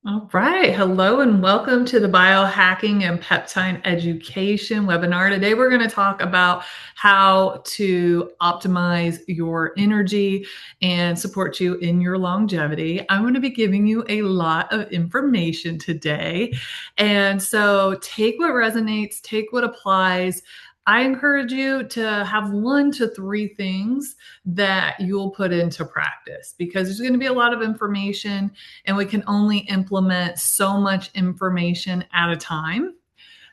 All right. Hello and welcome to the biohacking and peptide education webinar. Today, we're going to talk about how to optimize your energy and support you in your longevity. I'm going to be giving you a lot of information today. And so take what resonates, take what applies. I encourage you to have 1 to 3 things that you'll put into practice because there's going to be a lot of information and we can only implement so much information at a time.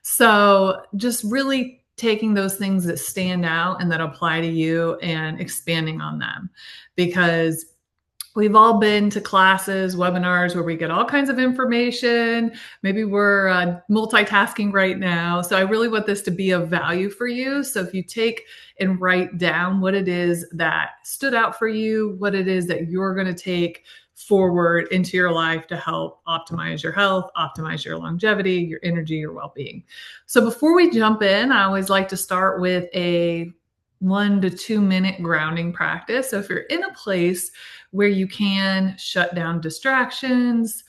So just really taking those things that stand out and that apply to you and expanding on them, because we've all been to classes, webinars where we get all kinds of information. Maybe we're multitasking right now. So I really want this to be of value for you. So if you take and write down what it is that stood out for you, what it is that you're going to take forward into your life to help optimize your health, optimize your longevity, your energy, your well-being. So before we jump in, I always like to start with a 1 to 2 minute grounding practice. So if you're in a place where you can shut down distractions,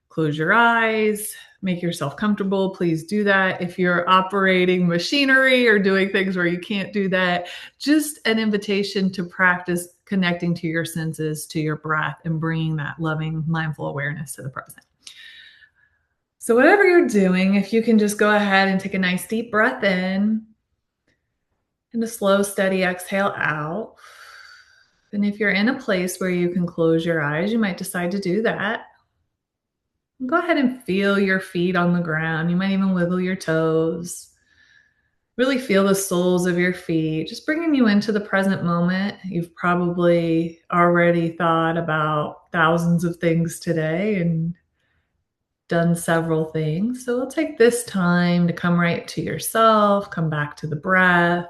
close your eyes, make yourself comfortable, please do that. If you're operating machinery or doing things where you can't do that, just an invitation to practice connecting to your senses, to your breath, and bringing that loving, mindful awareness to the present. So whatever you're doing, if you can just go ahead and take a nice deep breath in and a slow, steady exhale out. And if you're in a place where you can close your eyes, you might decide to do that. Go ahead and feel your feet on the ground. You might even wiggle your toes. Really feel the soles of your feet, just bringing you into the present moment. You've probably already thought about thousands of things today and done several things. So we'll take this time to come right to yourself, come back to the breath.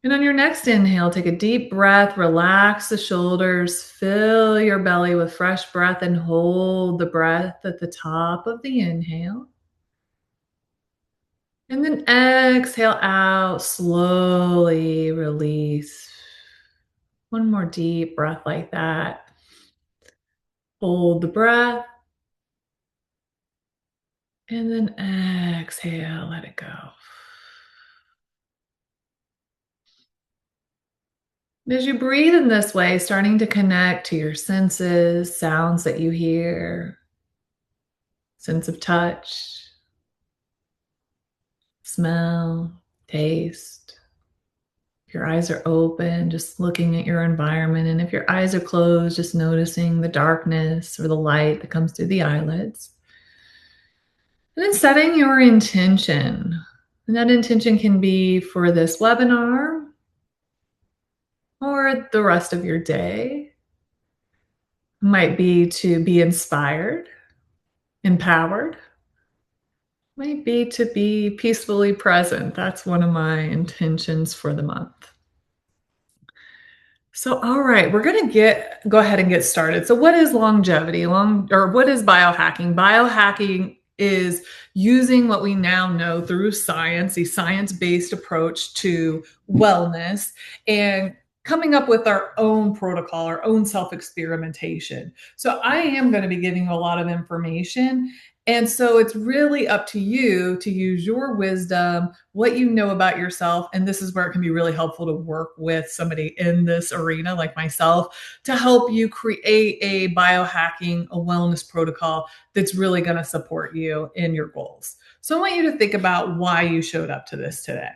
And on your next inhale, take a deep breath, relax the shoulders, fill your belly with fresh breath, and hold the breath at the top of the inhale. And then exhale out, slowly release. One more deep breath like that. Hold the breath. And then exhale, let it go. As you breathe in this way, starting to connect to your senses, sounds that you hear, sense of touch, smell, taste. If your eyes are open, just looking at your environment. And if your eyes are closed, just noticing the darkness or the light that comes through the eyelids. And then setting your intention. And that intention can be for this webinar or the rest of your day. It might be to be inspired, empowered. Might be to be peacefully present. That's one of my intentions for the month. So, all right, we're going to go ahead and get started. So, what is longevity? What is biohacking? Biohacking is using what we now know through science, a science-based approach to wellness, and coming up with our own protocol, our own self-experimentation. So, I am going to be giving you a lot of information. And so it's really up to you to use your wisdom, what you know about yourself. And this is where it can be really helpful to work with somebody in this arena like myself to help you create a biohacking, a wellness protocol that's really going to support you in your goals. So I want you to think about why you showed up to this today.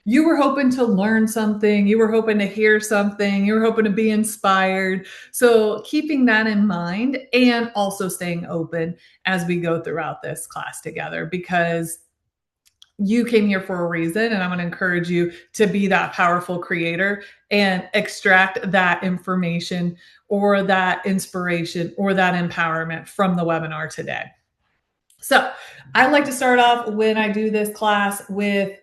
You were hoping to learn something. You were hoping to hear something. You were hoping to be inspired. So keeping that in mind and also staying open as we go throughout this class together, because you came here for a reason. And I'm going to encourage you to be that powerful creator and extract that information or that inspiration or that empowerment from the webinar today. So I like to start off when I do this class with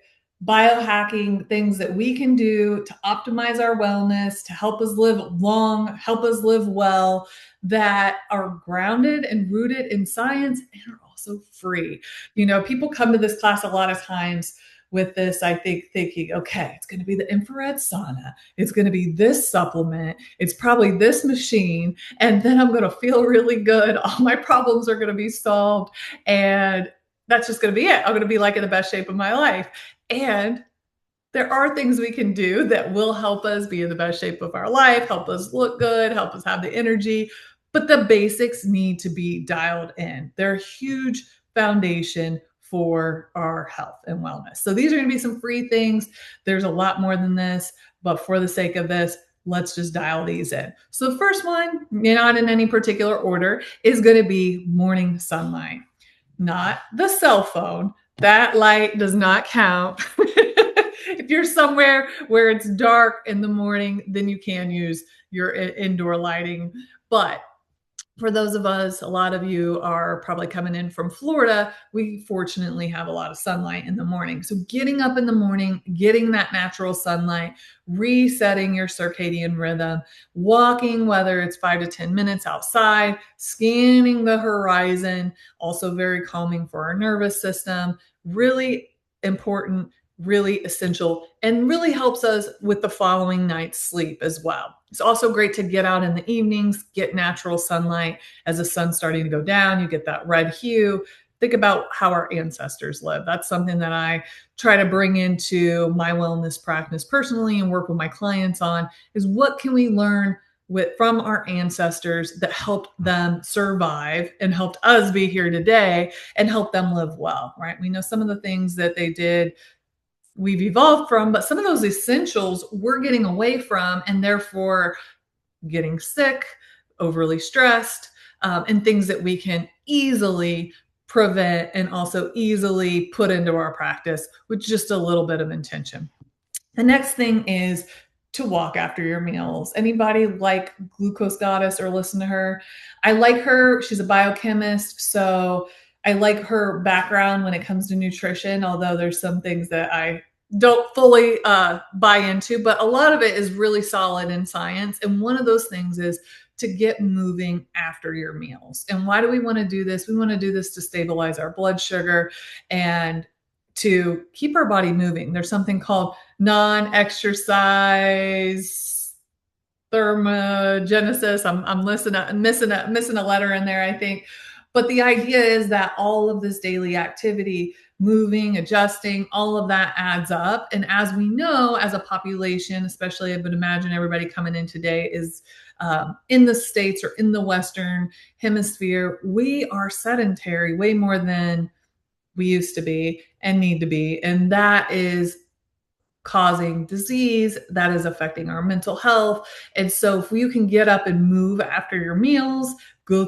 biohacking, things that we can do to optimize our wellness, to help us live long, help us live well, that are grounded and rooted in science and are also free. You know, people come to this class a lot of times with this, I think, thinking, okay, it's going to be the infrared sauna. It's going to be this supplement. It's probably this machine. And then I'm going to feel really good. All my problems are going to be solved. And that's just going to be it. I'm going to be like in the best shape of my life. And there are things we can do that will help us be in the best shape of our life, help us look good, help us have the energy. But the basics need to be dialed in. They're a huge foundation for our health and wellness. So these are going to be some free things. There's a lot more than this, but for the sake of this, let's just dial these in. So the first one, not in any particular order, is going to be morning sunlight, not the cell phone. That light does not count. If you're somewhere where it's dark in the morning, then you can use your indoor lighting. But for those of us, a lot of you are probably coming in from Florida. We fortunately have a lot of sunlight in the morning. So getting up in the morning, getting that natural sunlight, resetting your circadian rhythm, walking, whether it's 5 to 10 minutes outside, scanning the horizon, also very calming for our nervous system, really important, really essential, and really helps us with the following night's sleep as well. It's also great to get out in the evenings, get natural sunlight as the sun's starting to go down. You get that red hue. Think about how our ancestors lived. That's something that I try to bring into my wellness practice personally and work with my clients on is what can we learn from our ancestors that helped them survive and helped us be here today and help them live well, right? We know some of the things that they did we've evolved from, but some of those essentials we're getting away from and therefore getting sick, overly stressed, and things that we can easily prevent and also easily put into our practice with just a little bit of intention. The next thing is to walk after your meals. Anybody like Glucose Goddess or listen to her? I like her. She's a biochemist. So I like her background when it comes to nutrition, although there's some things that I don't fully buy into, but a lot of it is really solid in science. And one of those things is to get moving after your meals. And why do we want to do this? We want to do this to stabilize our blood sugar and to keep our body moving. There's something called non-exercise thermogenesis. I'm missing a letter in there, I think. But the idea is that all of this daily activity, moving, adjusting, all of that adds up. And as we know, as a population, especially I would imagine everybody coming in today is in the States or in the Western hemisphere, we are sedentary way more than we used to be and need to be. And that is causing disease, that is affecting our mental health. And so if you can get up and move after your meals, go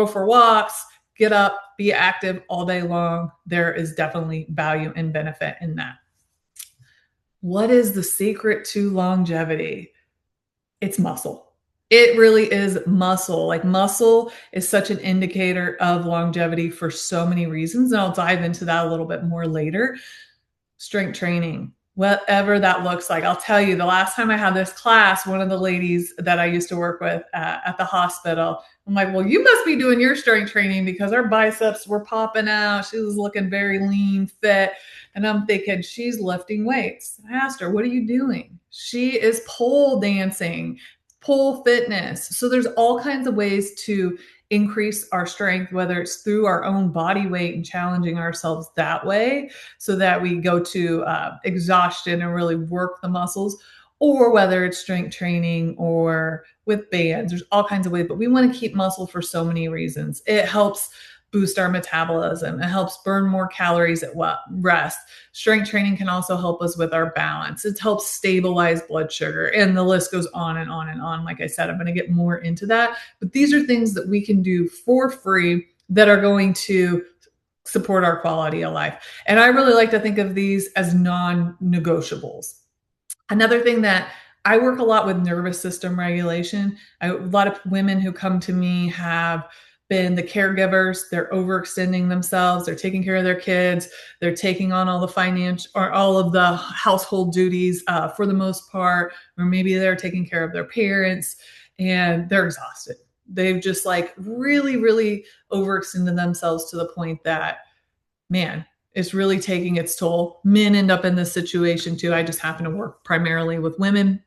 for walks, get up, be active all day long, there is definitely value and benefit in that. What is the secret to longevity? It's muscle. It really is muscle. Like muscle is such an indicator of longevity for so many reasons. And I'll dive into that a little bit more later. Strength training, whatever that looks like. I'll tell you, the last time I had this class, one of the ladies that I used to work with at the hospital, I'm like, well, you must be doing your strength training because her biceps were popping out. She was looking very lean, fit. And I'm thinking, she's lifting weights. I asked her, what are you doing? She is pole dancing, pole fitness. So there's all kinds of ways to increase our strength, whether it's through our own body weight and challenging ourselves that way so that we go to exhaustion and really work the muscles, or whether it's strength training or with bands. There's all kinds of ways, but we want to keep muscle for so many reasons. It helps boost our metabolism. It helps burn more calories at rest. Strength training can also help us with our balance. It helps stabilize blood sugar, and the list goes on and on and on. Like I said, I'm going to get more into that, but these are things that we can do for free that are going to support our quality of life. And I really like to think of these as non-negotiables. Another thing that I work a lot with nervous system regulation. A lot of women who come to me have been the caregivers. They're overextending themselves. They're taking care of their kids. They're taking on all the financial or all of the household duties for the most part, or maybe they're taking care of their parents and they're exhausted. They've just like really, really overextended themselves to the point that, man, It's really taking its toll. Men end up in this situation too. I just happen to work primarily with women,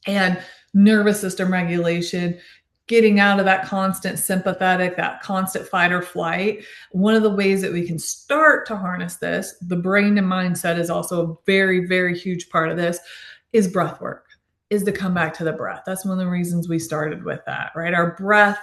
and nervous system regulation, getting out of that constant sympathetic, that constant fight or flight. One of the ways that we can start to harness this, the brain and mindset is also a very, very huge part of this, is breath work, is to come back to the breath. That's one of the reasons we started with that, right? Our breath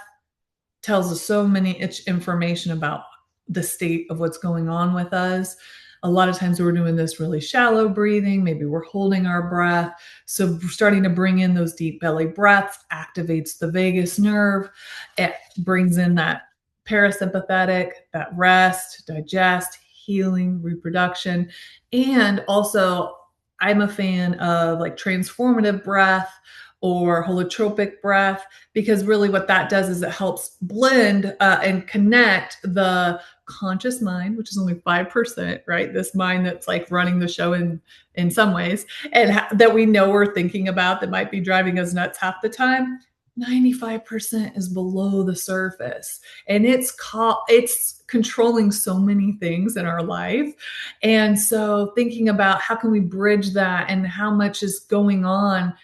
tells us so many information about the state of what's going on with us. A lot of times we're doing this really shallow breathing. Maybe we're holding our breath. So starting to bring in those deep belly breaths activates the vagus nerve. It brings in that parasympathetic, that rest, digest, healing, reproduction. And also, I'm a fan of like transformative breath or holotropic breath, because really what that does is it helps blend and connect the conscious mind, which is only 5%, right? This mind that's like running the show in some ways, and that we know we're thinking about, that might be driving us nuts half the time. 95% is below the surface, and it's controlling so many things in our life. And so thinking about how can we bridge that, and how much is going on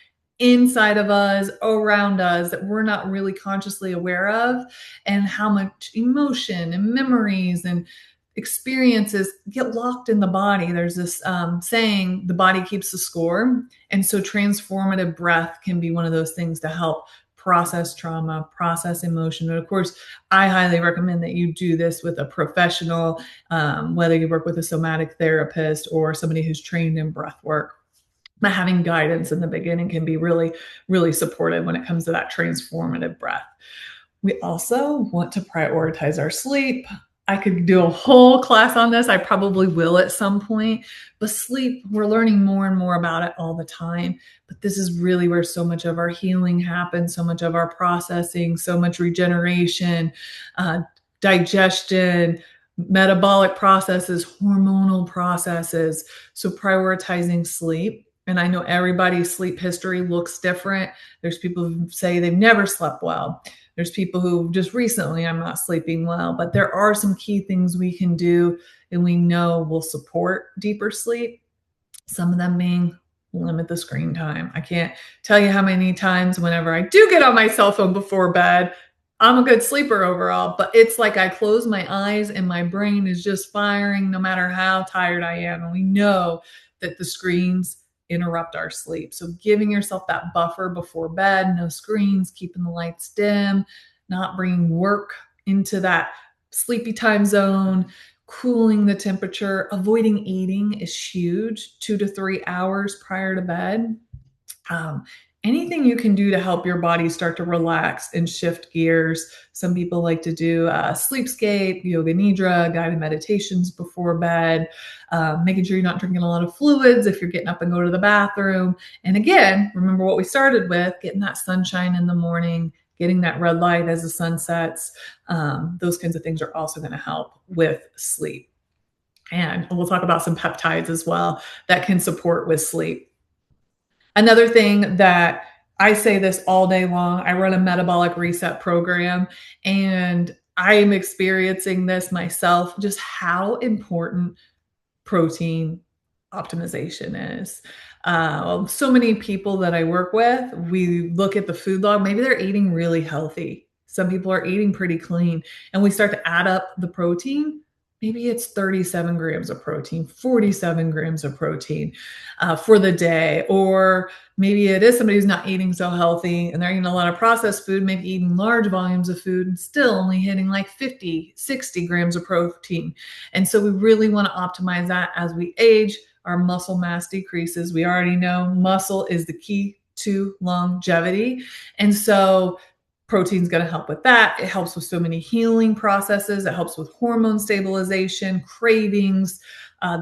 inside of us, around us, that we're not really consciously aware of, and how much emotion and memories and experiences get locked in the body. There's this saying, the body keeps the score. And so transformative breath can be one of those things to help process trauma, process emotion. And of course, I highly recommend that you do this with a professional, whether you work with a somatic therapist or somebody who's trained in breath work. But having guidance in the beginning can be really, really supportive when it comes to that transformative breath. We also want to prioritize our sleep. I could do a whole class on this. I probably will at some point. But sleep, we're learning more and more about it all the time. But this is really where so much of our healing happens, so much of our processing, so much regeneration, digestion, metabolic processes, hormonal processes. So prioritizing sleep. And I know everybody's sleep history looks different. There's people who say they've never slept well. There's people who just recently, I'm not sleeping well, but there are some key things we can do and we know will support deeper sleep. Some of them being limit the screen time. I can't tell you how many times whenever I do get on my cell phone before bed, I'm a good sleeper overall, but it's like I close my eyes and my brain is just firing no matter how tired I am. And we know that the screens interrupt our sleep. So giving yourself that buffer before bed, no screens, keeping the lights dim, not bringing work into that sleepy time zone, cooling the temperature, avoiding eating is huge, 2 to 3 hours prior to bed. Anything you can do to help your body start to relax and shift gears. Some people like to do sleepscape, yoga nidra, guided meditations before bed, making sure you're not drinking a lot of fluids if you're getting up and go to the bathroom. And again, remember what we started with, getting that sunshine in the morning, getting that red light as the sun sets. Those kinds of things are also going to help with sleep. And we'll talk about some peptides as well that can support with sleep. Another thing that I say this all day long, I run a metabolic reset program, and I am experiencing this myself, just how important protein optimization is. So many people that I work with, we look at the food log, maybe they're eating really healthy. Some people are eating pretty clean, and we start to add up the protein. Maybe it's 37 grams of protein, 47 grams of protein for the day. Or maybe it is somebody who's not eating so healthy and they're eating a lot of processed food, maybe eating large volumes of food and still only hitting like 50, 60 grams of protein. And so we really want to optimize that. As we age, our muscle mass decreases. We already know muscle is the key to longevity. And so protein's going to help with that. It helps with so many healing processes. It helps with hormone stabilization, cravings.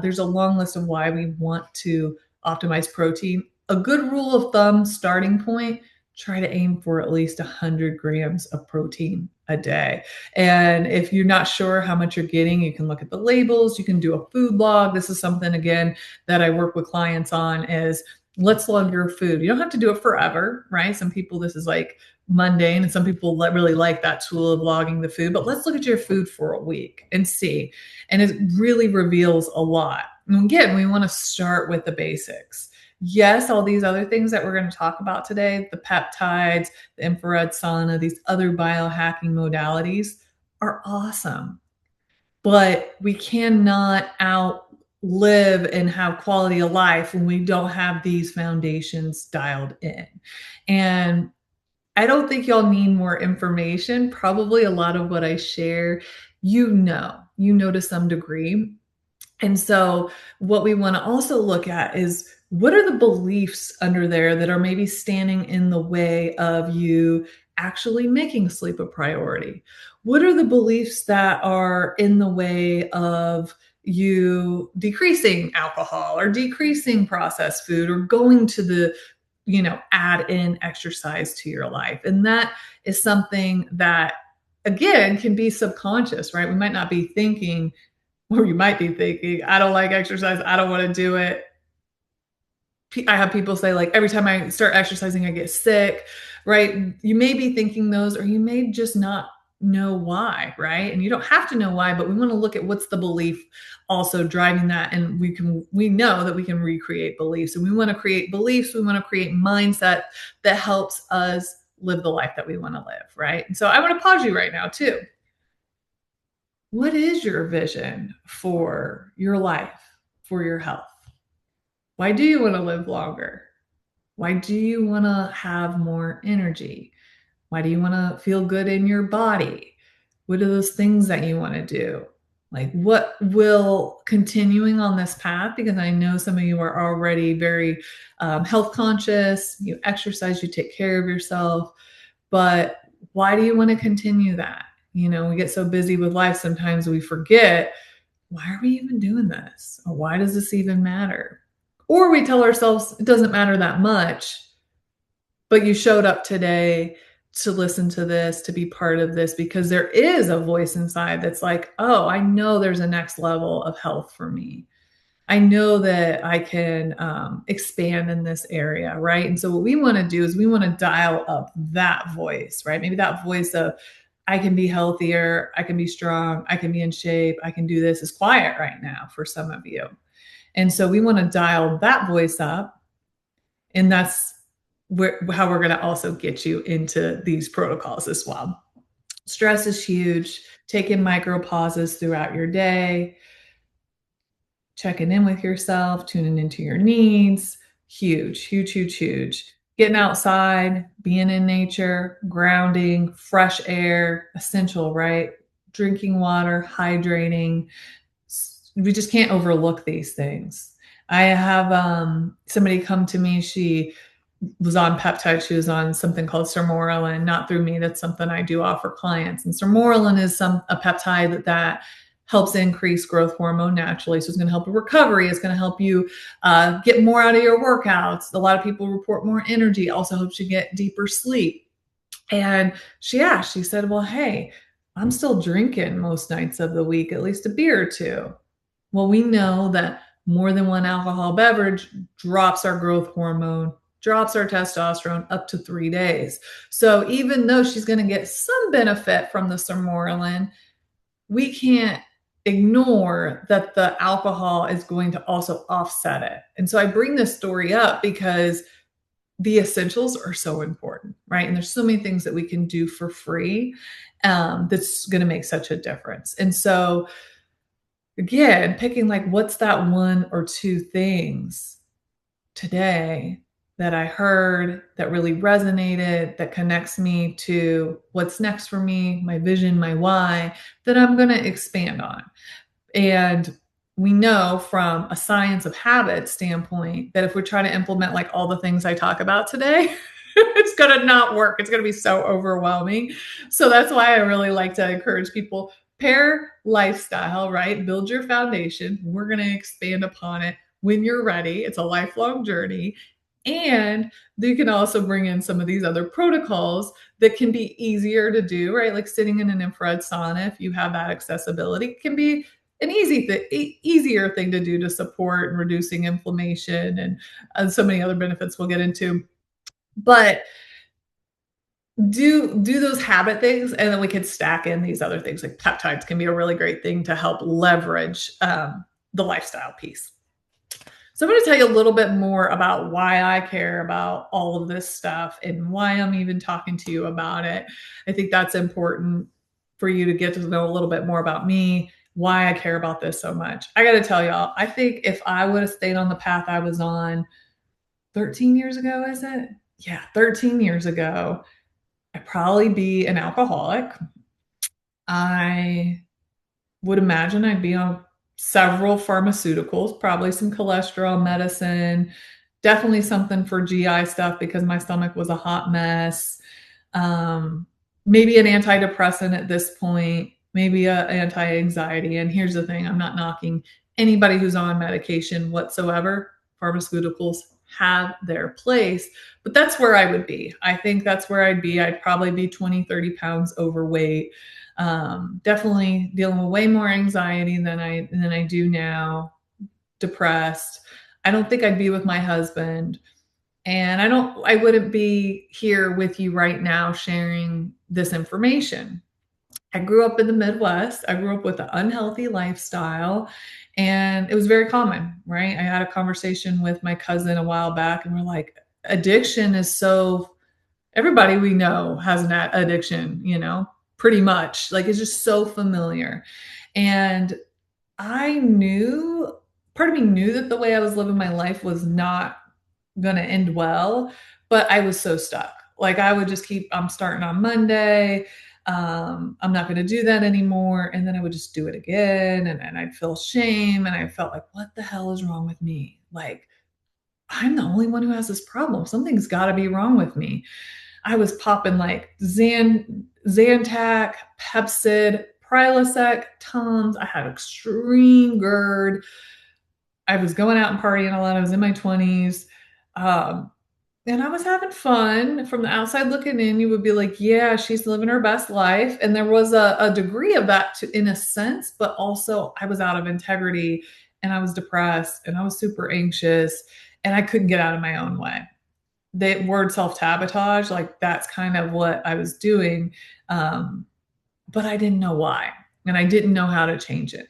There's a long list of why we want to optimize protein. A good rule of thumb starting point, try to aim for at least 100 grams of protein a day. And if you're not sure how much you're getting, you can look at the labels. You can do a food log. This is something, again, that I work with clients on, is Let's log your food. You don't have to do it forever, right? Some people, this is like mundane, and some people really like that tool of logging the food. But let's look at your food for a week and see. And it really reveals a lot. And again, we want to start with the basics. Yes, all these other things that we're going to talk about today, the peptides, the infrared sauna, these other biohacking modalities are awesome. But we cannot outlive and have quality of life when we don't have these foundations dialed in. And I don't think y'all need more information. Probably a lot of what I share, you know to some degree. And so, what we want to also look at is what are the beliefs under there that are maybe standing in the way of you actually making sleep a priority? What are the beliefs that are in the way of you decreasing alcohol or decreasing processed food or going to the, add in exercise to your life? And that is something that, again, can be subconscious, right? We might not be thinking, or you might be thinking, I don't like exercise. I don't want to do it. I have people say, like, every time I start exercising, I get sick, right? You may be thinking those, or you may just not know why, right? And you don't have to know why, but we want to look at what's the belief also driving that. And we know that we can recreate beliefs. And we want to create beliefs. We want to create mindset that helps us live the life that we want to live, right? And so I want to pause you right now too. What is your vision for your life, for your health? Why do you want to live longer? Why do you want to have more energy? Why do you want to feel good in your body? What are those things that you want to do? Like, what will continuing on this path? Because I know some of you are already very health conscious, you exercise, you take care of yourself, but why do you want to continue that? We get so busy with life, sometimes we forget, why are we even doing this? Or why does this even matter? Or we tell ourselves it doesn't matter that much, but you showed up today to listen to this, to be part of this, because there is a voice inside that's like, oh, I know there's a next level of health for me. I know that I can expand in this area, right? And so what we want to do is we want to dial up that voice, right? Maybe that voice of, I can be healthier, I can be strong, I can be in shape, I can do this is quiet right now for some of you. And so we want to dial that voice up. And that's how we're going to also get you into these protocols as well. Stress is huge. Taking micro pauses throughout your day, checking in with yourself, tuning into your needs, huge, huge, huge, huge. Getting outside, being in nature, grounding, fresh air, essential, right? Drinking water, hydrating. We just can't overlook these things. I have somebody come to me. She was on peptide. She was on something called sermorelin, not through me. That's something I do offer clients. And sermorelin is a peptide that helps increase growth hormone naturally. So it's going to help with recovery. It's going to help you get more out of your workouts. A lot of people report more energy. Also helps you get deeper sleep. And she said, well, hey, I'm still drinking most nights of the week, at least a beer or two. Well, we know that more than one alcohol beverage drops our growth hormone, drops our testosterone up to 3 days. So even though she's going to get some benefit from the sermorelin, we can't ignore that the alcohol is going to also offset it. And so I bring this story up because the essentials are so important, right? And there's so many things that we can do for free that's going to make such a difference. And so again, picking like, what's that one or two things today that I heard that really resonated, that connects me to what's next for me, my vision, my why, that I'm going to expand on. And we know from a science of habit standpoint that if we try to implement like all the things I talk about today, it's going to not work. It's going to be so overwhelming. So that's why I really like to encourage people, pair lifestyle, right? Build your foundation. We're going to expand upon it when you're ready. It's a lifelong journey. And you can also bring in some of these other protocols that can be easier to do, right? Like sitting in an infrared sauna, if you have that accessibility, can be an easier thing to do to support and reducing inflammation and so many other benefits we'll get into. But do those habit things, and then we could stack in these other things. Like peptides can be a really great thing to help leverage the lifestyle piece. So I'm going to tell you a little bit more about why I care about all of this stuff and why I'm even talking to you about it. I think that's important for you to get to know a little bit more about me, why I care about this so much. I got to tell y'all, I think if I would have stayed on the path I was on 13 years ago, is it? Yeah, 13 years ago, I'd probably be an alcoholic. I would imagine I'd be on several pharmaceuticals, probably some cholesterol medicine, definitely something for GI stuff because my stomach was a hot mess. Um, Maybe an antidepressant at this point, maybe an anti-anxiety. And here's the thing, I'm not knocking anybody who's on medication whatsoever. Pharmaceuticals have their place, but that's where I would be. I think that's where I'd be. I'd probably be 20, 30 pounds overweight. Definitely dealing with way more anxiety than I do now, depressed. I don't think I'd be with my husband. And I wouldn't be here with you right now sharing this information. I grew up in the Midwest. I grew up with an unhealthy lifestyle, and it was very common, right? I had a conversation with my cousin a while back, and we're like, addiction is so, everybody we know has an addiction, pretty much. Like it's just so familiar. And I knew, part of me knew that the way I was living my life was not going to end well, but I was so stuck. Like I would just keep, I'm starting on Monday. I'm not going to do that anymore. And then I would just do it again. And I'd feel shame. And I felt like, what the hell is wrong with me? Like, I'm the only one who has this problem. Something's got to be wrong with me. I was popping like Zantac, Pepcid, Prilosec, Tums. I had extreme GERD. I was going out and partying a lot. I was in my 20s. And I was having fun. From the outside looking in, you would be like, yeah, she's living her best life. And there was a degree of that in a sense, but also I was out of integrity and I was depressed and I was super anxious and I couldn't get out of my own way. The word self-sabotage, like that's kind of what I was doing. But I didn't know why. And I didn't know how to change it.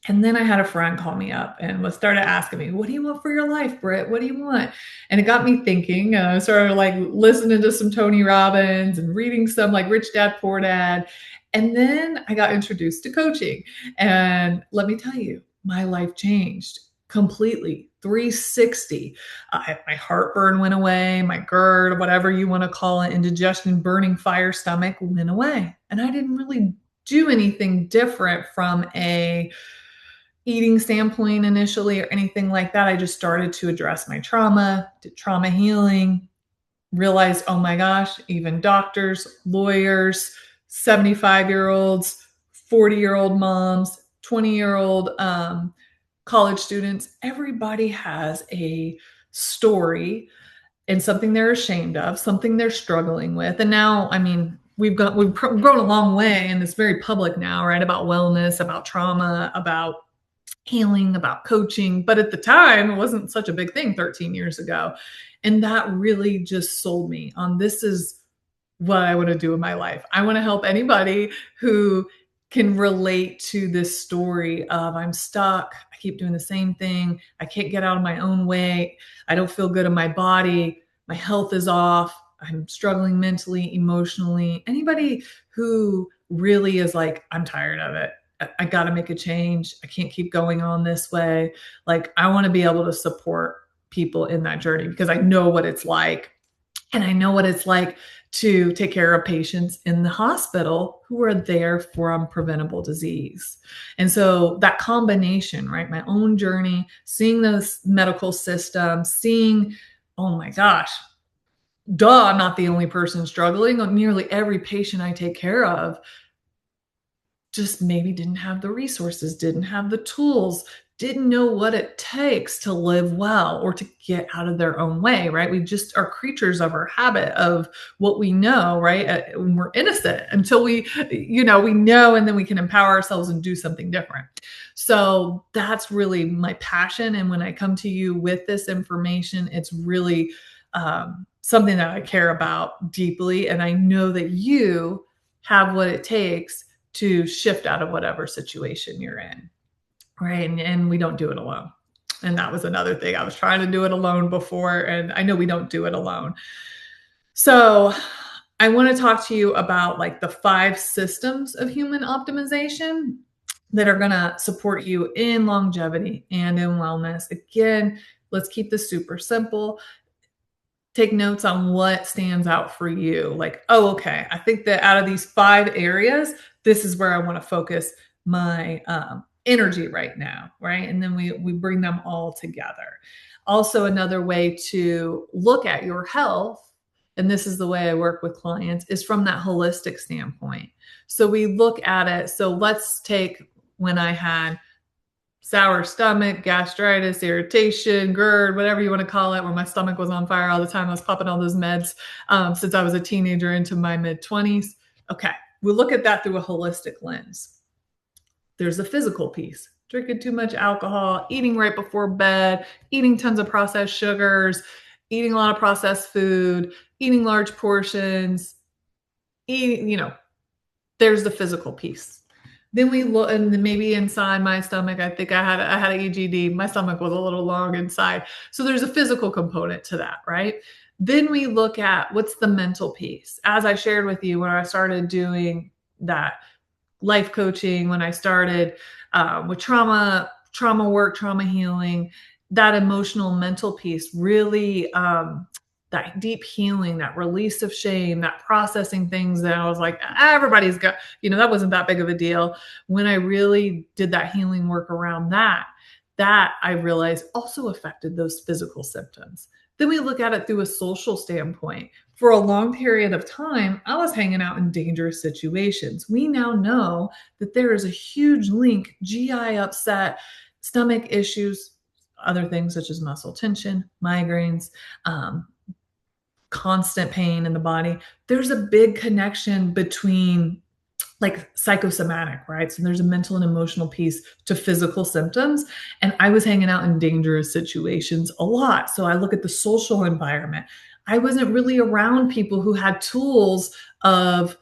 And then I had a friend call me up and was started asking me, what do you want for your life, Britt? What do you want? And it got me thinking. I started like listening to some Tony Robbins and reading some like Rich Dad, Poor Dad. And then I got introduced to coaching. And let me tell you, my life changed completely, 360. My heartburn went away, my GERD, whatever you want to call it, indigestion, burning fire stomach went away. And I didn't really do anything different from a eating standpoint initially or anything like that. I just started to address my trauma, did trauma healing, realized, oh my gosh, even doctors, lawyers, 75-year-olds, 40-year-old moms, 20-year-old college students, everybody has a story and something they're ashamed of, something they're struggling with. And now, I mean, we've grown a long way, and it's very public now, right? About wellness, about trauma, about healing, about coaching. But at the time, it wasn't such a big thing 13 years ago. And that really just sold me on this is what I want to do in my life. I want to help anybody who can relate to this story of I'm stuck. I keep doing the same thing. I can't get out of my own way. I don't feel good in my body. My health is off. I'm struggling mentally, emotionally. Anybody who really is like, I'm tired of it. I got to make a change. I can't keep going on this way. Like, I want to be able to support people in that journey because I know what it's like. And I know what it's like to take care of patients in the hospital who are there from preventable disease. And so that combination, right? My own journey, seeing those medical systems, seeing, oh my gosh, duh, I'm not the only person struggling. Nearly every patient I take care of just maybe didn't have the resources, didn't have the tools, didn't know what it takes to live well or to get out of their own way, right? We just are creatures of our habit of what we know, right? When we're innocent until we know, and then we can empower ourselves and do something different. So that's really my passion. And when I come to you with this information, it's really something that I care about deeply. And I know that you have what it takes to shift out of whatever situation you're in. Right. And we don't do it alone. And that was another thing. I was trying to do it alone before, and I know we don't do it alone. So I want to talk to you about like the 5 systems of human optimization that are going to support you in longevity and in wellness. Again, let's keep this super simple. Take notes on what stands out for you. Like, oh, okay, I think that out of these 5 areas, this is where I want to focus my energy right now, right? And then we bring them all together. Also, another way to look at your health, and this is the way I work with clients, is from that holistic standpoint. So we look at it. So let's take when I had sour stomach, gastritis, irritation, GERD, whatever you want to call it, where my stomach was on fire all the time. I was popping all those meds since I was a teenager into my mid-20s. Okay, we look at that through a holistic lens. There's a physical piece. Drinking too much alcohol, eating right before bed, eating tons of processed sugars, eating a lot of processed food, eating large portions, there's the physical piece. Then we look, and maybe inside my stomach, I think I had an EGD. My stomach was a little long inside. So there's a physical component to that, right? Then we look at what's the mental piece. As I shared with you when I started doing that life coaching, when I started with trauma work, trauma healing, that emotional mental piece really that deep healing, that release of shame, that processing things that I was like, everybody's got, that wasn't that big of a deal. When I really did that healing work around that I realized also affected those physical symptoms. Then we look at it through a social standpoint. For a long period of time, I was hanging out in dangerous situations. We now know that there is a huge link, GI upset, stomach issues, other things such as muscle tension, migraines, constant pain in the body. There's a big connection between like psychosomatic, right? So there's a mental and emotional piece to physical symptoms. And I was hanging out in dangerous situations a lot. So I look at the social environment. I wasn't really around people who had tools of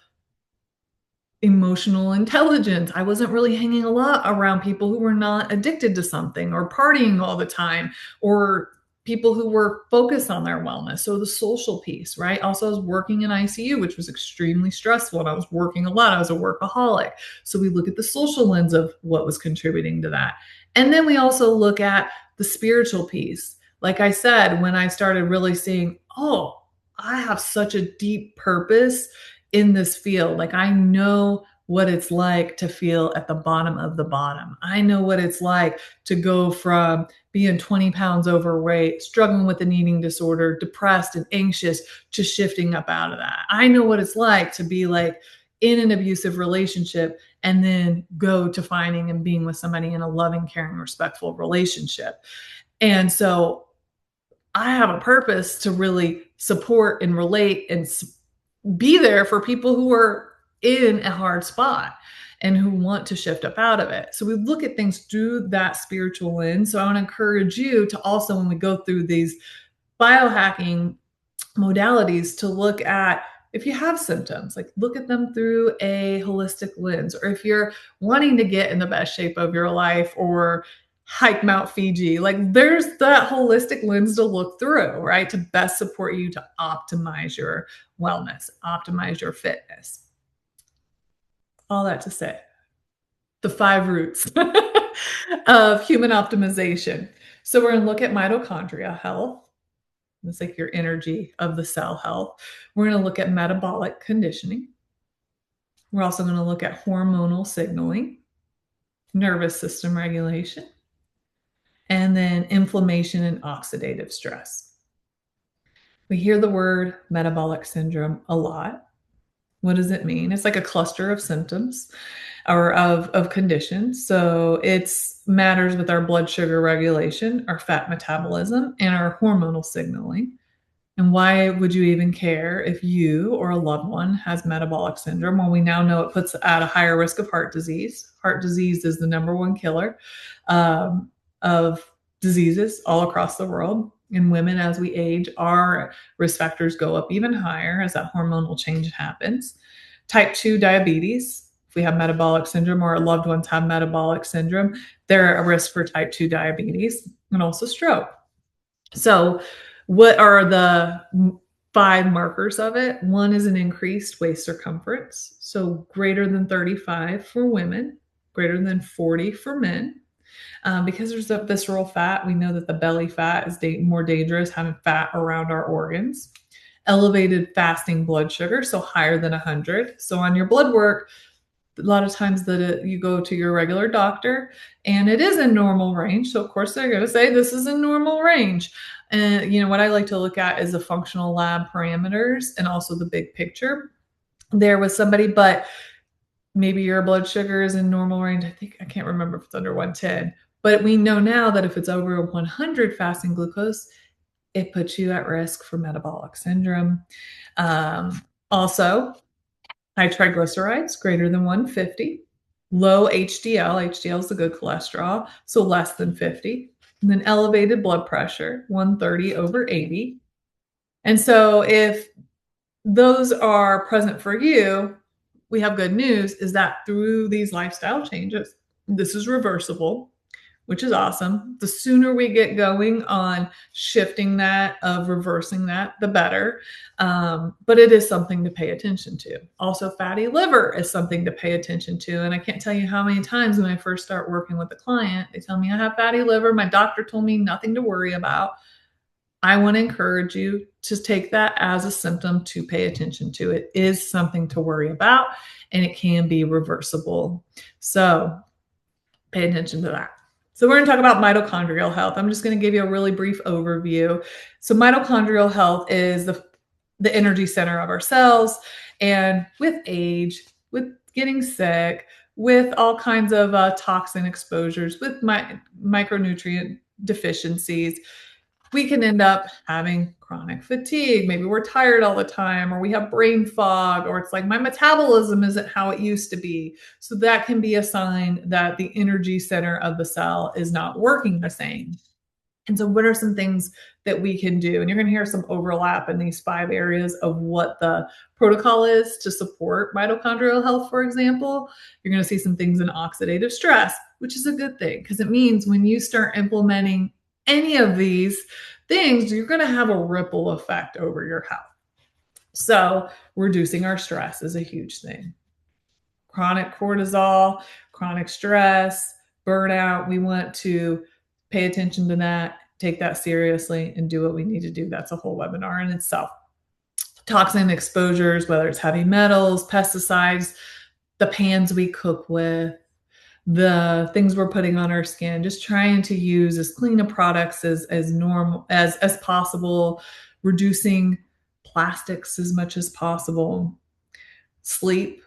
emotional intelligence. I wasn't really hanging a lot around people who were not addicted to something or partying all the time, or people who were focused on their wellness. So the social piece, right? Also, I was working in ICU, which was extremely stressful. And I was working a lot. I was a workaholic. So we look at the social lens of what was contributing to that. And then we also look at the spiritual piece. Like I said, when I started really seeing, oh, I have such a deep purpose in this field. Like I know what it's like to feel at the bottom of the bottom. I know what it's like to go from being 20 pounds overweight, struggling with an eating disorder, depressed and anxious, to shifting up out of that. I know what it's like to be like in an abusive relationship and then go to finding and being with somebody in a loving, caring, respectful relationship. And so I have a purpose to really support and relate and be there for people who are in a hard spot and who want to shift up out of it. So we look at things through that spiritual lens. So I want to encourage you to also, when we go through these biohacking modalities, to look at, if you have symptoms, like look at them through a holistic lens. Or if you're wanting to get in the best shape of your life or hike Mount Fiji, like there's that holistic lens to look through, right? To best support you to optimize your wellness, optimize your fitness. All that to say, the 5 roots of human optimization. So we're going to look at mitochondria health. It's like your energy of the cell health. We're going to look at metabolic conditioning. We're also going to look at hormonal signaling, nervous system regulation, and then inflammation and oxidative stress. We hear the word metabolic syndrome a lot. What does it mean? It's like a cluster of symptoms or of conditions. So it's matters with our blood sugar regulation, our fat metabolism, and our hormonal signaling. And why would you even care if you or a loved one has metabolic syndrome? Well, we now know it puts at a higher risk of heart disease. Heart disease is the number one killer of diseases all across the world. In women, as we age, our risk factors go up even higher as that hormonal change happens. Type 2 diabetes. If we have metabolic syndrome or our loved ones have metabolic syndrome, they're at risk for type 2 diabetes and also stroke. So, what are the 5 markers of it? One is an increased waist circumference. So, greater than 35 for women, greater than 40 for men. Because there's a visceral fat, we know that the belly fat is more dangerous, having fat around our organs. Elevated fasting blood sugar, so higher than 100. So, on your blood work, a lot of times that you go to your regular doctor and it is in normal range. So of course they're going to say this is in normal range. And what I like to look at is the functional lab parameters and also the big picture there with somebody, but maybe your blood sugar is in normal range. I can't remember if it's under 110, but we know now that if it's over 100 fasting glucose, it puts you at risk for metabolic syndrome. Also, high triglycerides, greater than 150. Low HDL. HDL is the good cholesterol, so less than 50. And then elevated blood pressure, 130 over 80. And so if those are present for you, we have good news is that through these lifestyle changes, this is reversible, which is awesome. The sooner we get going on shifting that, of reversing that, the better. But it is something to pay attention to. Also, fatty liver is something to pay attention to. And I can't tell you how many times when I first start working with a client, they tell me I have fatty liver. My doctor told me nothing to worry about. I want to encourage you to take that as a symptom to pay attention to. It is something to worry about, and it can be reversible. So pay attention to that. So we're going to talk about mitochondrial health. I'm just going to give you a really brief overview. So mitochondrial health is the energy center of our cells. And with age, with getting sick, with all kinds of toxin exposures, with micronutrient deficiencies, we can end up having chronic fatigue. Maybe we're tired all the time, or we have brain fog, or it's like my metabolism isn't how it used to be. So that can be a sign that the energy center of the cell is not working the same. And so what are some things that we can do? And you're going to hear some overlap in these 5 areas of what the protocol is to support mitochondrial health, for example. You're going to see some things in oxidative stress, which is a good thing because it means when you start implementing any of these things, you're going to have a ripple effect over your health. So reducing our stress is a huge thing. Chronic cortisol, chronic stress, burnout, we want to pay attention to that, take that seriously, and do what we need to do. That's a whole webinar in itself. Toxin exposures, whether it's heavy metals, pesticides, the pans we cook with, the things we're putting on our skin, just trying to use as clean of products as normal as possible, reducing plastics as much as possible. Sleep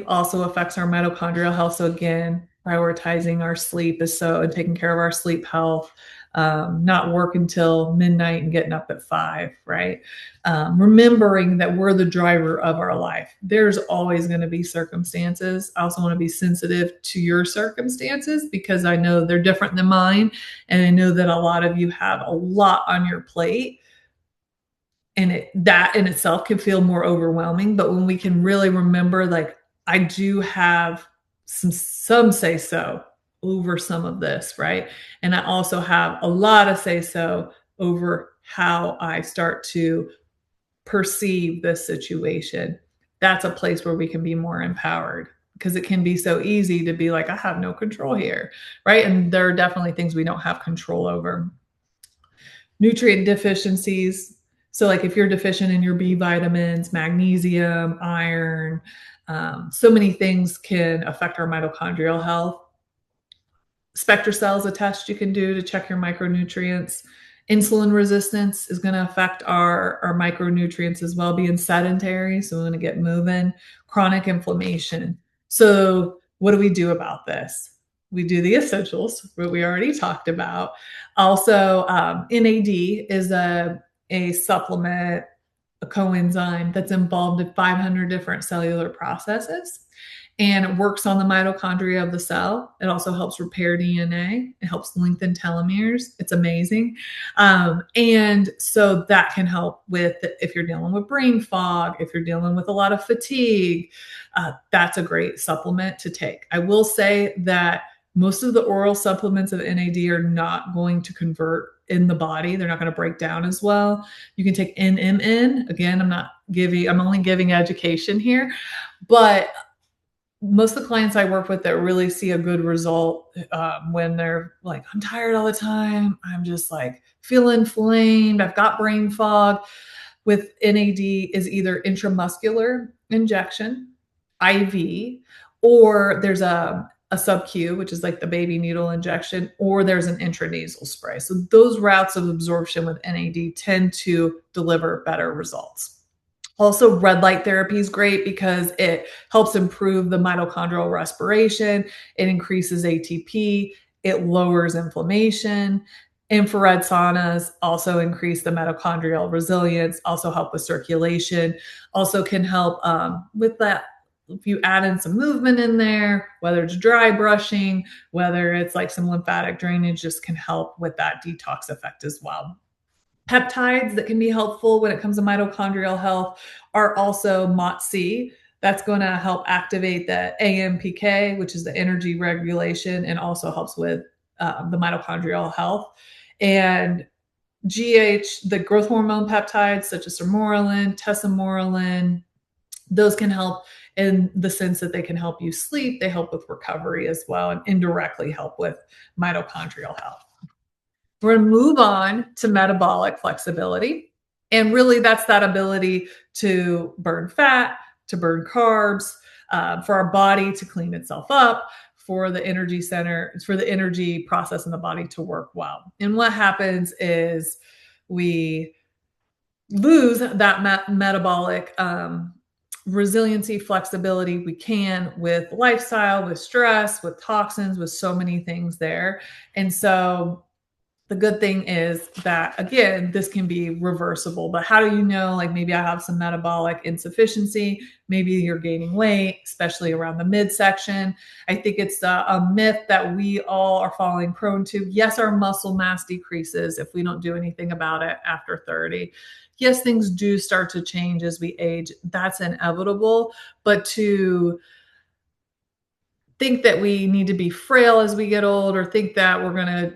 also affects our mitochondrial health. So again, prioritizing our sleep and taking care of our sleep health. Not work until midnight and getting up at 5, right? Remembering that we're the driver of our life. There's always going to be circumstances. I also want to be sensitive to your circumstances because I know they're different than mine. And I know that a lot of you have a lot on your plate. And that in itself can feel more overwhelming. But when we can really remember, like, I do have some say so over some of this, right? And I also have a lot of say so over how I start to perceive this situation. That's a place where we can be more empowered because it can be so easy to be like, I have no control here, right? And there are definitely things we don't have control over. Nutrient deficiencies. So like if you're deficient in your B vitamins, magnesium, iron, so many things can affect our mitochondrial health. SpectraCell is a test you can do to check your micronutrients. Insulin resistance is going to affect our micronutrients as well, being sedentary. So we're going to get moving. Chronic inflammation. So what do we do about this? We do the essentials, what we already talked about. Also, NAD is a supplement, a coenzyme that's involved in 500 different cellular processes, and it works on the mitochondria of the cell. It also helps repair DNA. It helps lengthen telomeres. It's amazing. And so that can help with if you're dealing with brain fog, if you're dealing with a lot of fatigue, that's a great supplement to take. I will say that most of the oral supplements of NAD are not going to convert in the body. They're not going to break down as well. You can take NMN. Again, I'm only giving education here, but most of the clients I work with that really see a good result when they're like, I'm tired all the time. I'm just like feel inflamed. I've got brain fog. With NAD is either intramuscular injection, IV, or there's a sub-Q, which is like the baby needle injection, or there's an intranasal spray. So those routes of absorption with NAD tend to deliver better results. Also, red light therapy is great because it helps improve the mitochondrial respiration. It increases ATP. It lowers inflammation. Infrared saunas also increase the mitochondrial resilience, also help with circulation, also can help with that. If you add in some movement in there, whether it's dry brushing, whether it's like some lymphatic drainage, just can help with that detox effect as well. Peptides that can be helpful when it comes to mitochondrial health are also MOTS-c. That's going to help activate the AMPK, which is the energy regulation, and also helps with the mitochondrial health. And GH, the growth hormone peptides such as sermorelin, tesamorelin, those can help in the sense that they can help you sleep. They help with recovery as well, and indirectly help with mitochondrial health. We're going to move on to metabolic flexibility. And really, that's that ability to burn fat, to burn carbs, for our body to clean itself up, for the energy center, for the energy process in the body to work well. And what happens is we lose that metabolic resiliency, flexibility. We can with lifestyle, with stress, with toxins, with so many things there. And so the good thing is that, again, this can be reversible. But how do you know, like maybe I have some metabolic insufficiency, maybe you're gaining weight, especially around the midsection. I think it's a myth that we all are falling prone to. Yes, our muscle mass decreases if we don't do anything about it after 30. Yes, things do start to change as we age. That's inevitable. But to think that we need to be frail as we get old, or think that we're going to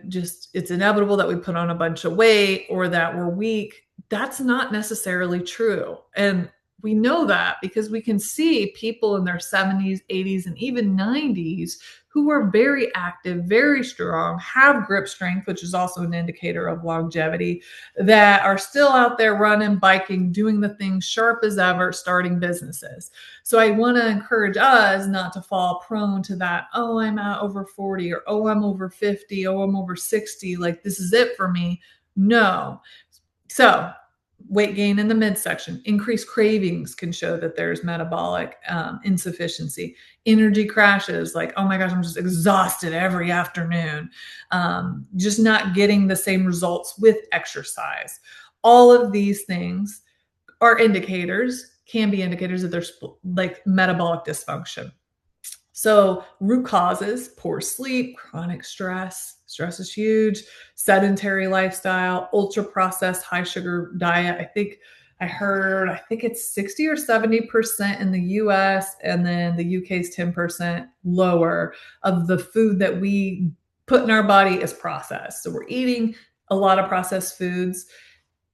it's inevitable that we put on a bunch of weight or that we're weak, that's not necessarily true. And we know that because we can see people in their 70s, 80s, and even 90s who are very active, very strong, have grip strength, which is also an indicator of longevity, that are still out there running, biking, doing the things sharp as ever, starting businesses. So I want to encourage us not to fall prone to that, oh, I'm at over 40, or oh, I'm over 50, oh, I'm over 60, like this is it for me. No. So weight gain in the midsection, increased cravings can show that there's metabolic insufficiency. Energy crashes, like, oh my gosh, I'm just exhausted every afternoon. Just not getting the same results with exercise. All of these things are indicators, can be indicators that there's like metabolic dysfunction. So root causes: poor sleep, chronic stress. Stress is huge. Sedentary lifestyle, ultra processed, high sugar diet. I think it's 60 or 70% in the US, and then the UK is 10% lower of the food that we put in our body is processed. So we're eating a lot of processed foods.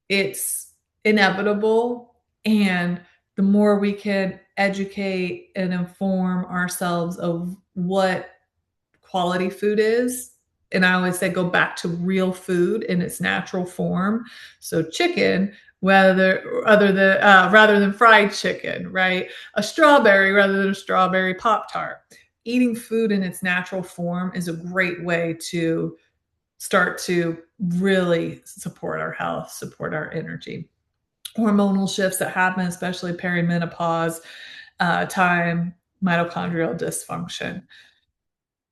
It's inevitable. And the more we can educate and inform ourselves of what quality food is, and I always say go back to real food in its natural form. So chicken, rather than fried chicken, right? A strawberry rather than a strawberry Pop-Tart. Eating food in its natural form is a great way to start to really support our health, support our energy. Hormonal shifts that happen, especially perimenopause time, mitochondrial dysfunction.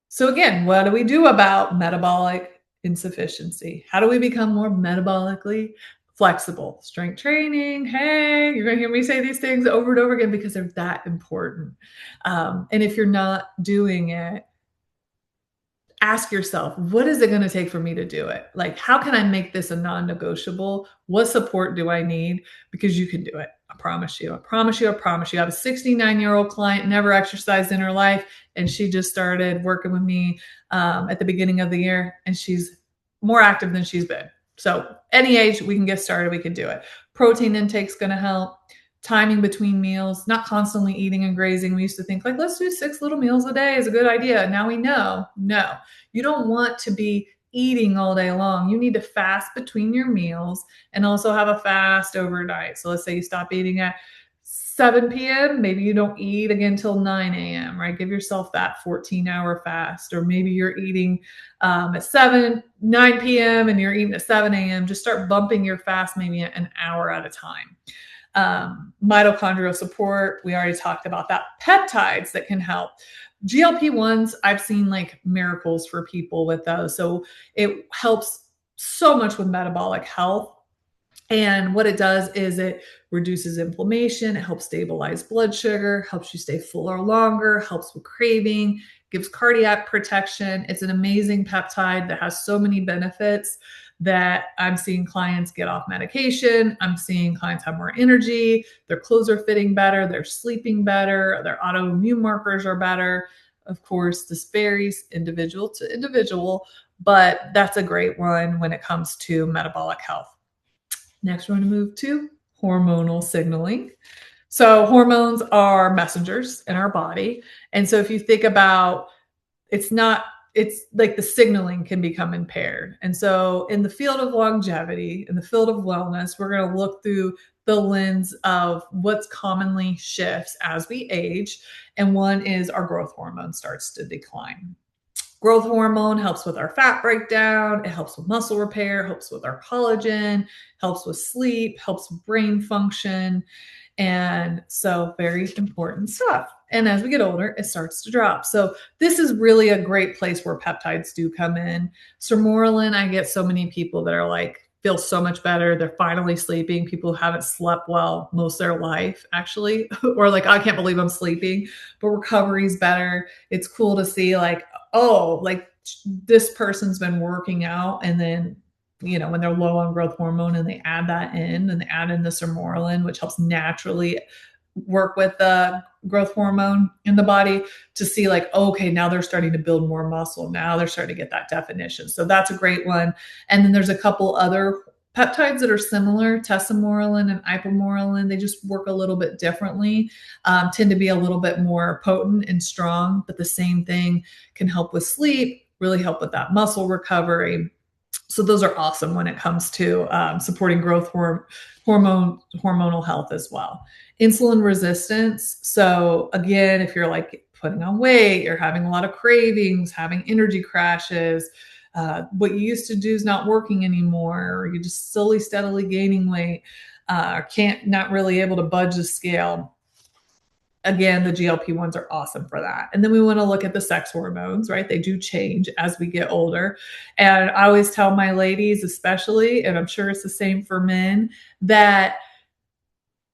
So, again, what do we do about metabolic insufficiency? How do we become more metabolically flexible? Strength training. Hey, you're going to hear me say these things over and over again because they're that important. And if you're not doing it, ask yourself, what is it going to take for me to do it? Like, how can I make this a non negotiable? What support do I need? Because you can do it. I promise you. I promise you. I promise you. I have a 69-year-old client, never exercised in her life. And she just started working with me at the beginning of the year. And she's more active than she's been. So, any age, we can get started. We can do it. Protein intake is going to help. Timing between meals, not constantly eating and grazing. We used to think like, let's do 6 little meals a day is a good idea. Now we know, no, you don't want to be eating all day long. You need to fast between your meals and also have a fast overnight. So let's say you stop eating at 7 p.m. Maybe you don't eat again until 9 a.m., right? Give yourself that 14-hour fast. Or maybe you're eating at 9 p.m. and you're eating at 7 a.m. Just start bumping your fast maybe an hour at a time. Mitochondrial support, we already talked about that. Peptides that can help. GLP-1s, I've seen like miracles for people with those. So it helps so much with metabolic health. And what it does is it reduces inflammation, it helps stabilize blood sugar, helps you stay fuller longer, helps with craving, gives cardiac protection. It's an amazing peptide that has so many benefits that I'm seeing clients get off medication. I'm seeing clients have more energy, their clothes are fitting better, they're sleeping better, their autoimmune markers are better. Of course, this varies individual to individual, but that's a great one when it comes to metabolic health. Next, we're going to move to hormonal signaling. So hormones are messengers in our body. And so if you think about, it's like the signaling can become impaired. And so in the field of longevity, in the field of wellness, we're going to look through the lens of what's commonly shifts as we age. And one is our growth hormone starts to decline. Growth hormone helps with our fat breakdown. It helps with muscle repair, helps with our collagen, helps with sleep, helps with brain function. And so very important stuff. And as we get older, it starts to drop. So this is really a great place where peptides do come in. Sermorelin, I get so many people that are like, feel so much better. They're finally sleeping. People who haven't slept well most of their life, actually, or like, I can't believe I'm sleeping, but recovery's better. It's cool to see like, oh, like this person's been working out, and then, you know, when they're low on growth hormone and they add that in and they add in the sermorelin, which helps naturally work with the growth hormone in the body, to see like, okay, now they're starting to build more muscle. Now they're starting to get that definition. So that's a great one. And then there's a couple other peptides that are similar, tesamorelin and ipamorelin. They just work a little bit differently, tend to be a little bit more potent and strong, but the same thing can help with sleep, really help with that muscle recovery. So those are awesome when it comes to supporting growth hormonal health as well. Insulin resistance. So again, if you're like putting on weight, you're having a lot of cravings, having energy crashes, what you used to do is not working anymore, or you're just slowly, steadily gaining weight, not really able to budge the scale. Again, the GLP-1s are awesome for that. And then we want to look at the sex hormones, right? They do change as we get older. And I always tell my ladies, especially, and I'm sure it's the same for men, that